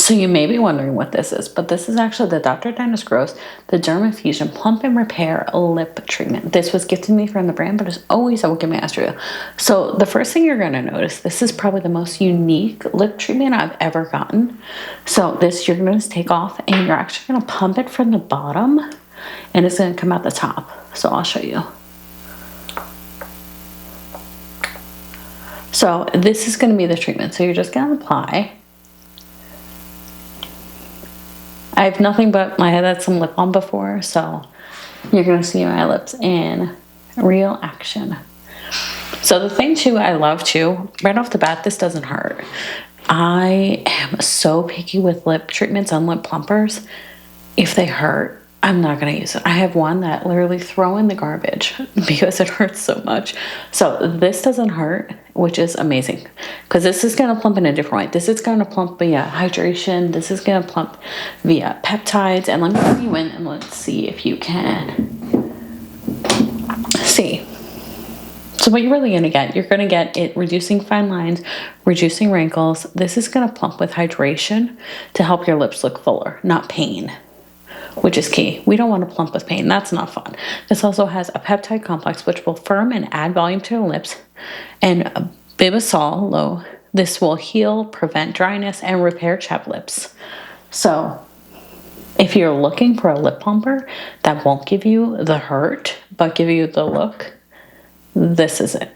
So you may be wondering what this is, but this is actually the Dr. Dennis Gross, the DermInfusion Plump and Repair Lip Treatment. This was gifted me from the brand, but it's always a Wicked Master. So the first thing you're going to notice, this is probably the most unique lip treatment I've ever gotten. So this you're going to take off and you're actually going to pump it from the bottom and it's going to come out the top. So I'll show you. So this is going to be the treatment. So you're just going to apply. I have nothing but I had some lip balm before, so you're going to see my lips in real action. So the thing too, I love too, right off the bat, this doesn't hurt. I am so picky with lip treatments on lip plumpers. If they hurt, I'm not going to use it. I have one that literally throw in the garbage because it hurts so much. So this doesn't hurt, which is amazing because this is going to plump in a different way. This is going to plump via hydration. This is going to plump via peptides. And let me bring you in and let's see if you can see. So what you're really going to get, you're going to get it reducing fine lines, reducing wrinkles. This is going to plump with hydration to help your lips look fuller, not pain, which is key. We don't want to plump with pain. That's not fun. This also has a peptide complex, which will firm and add volume to the lips, and bibisol low. This will heal, prevent dryness, and repair chapped lips. So if you're looking for a lip plumper that won't give you the hurt, but give you the look, this is it.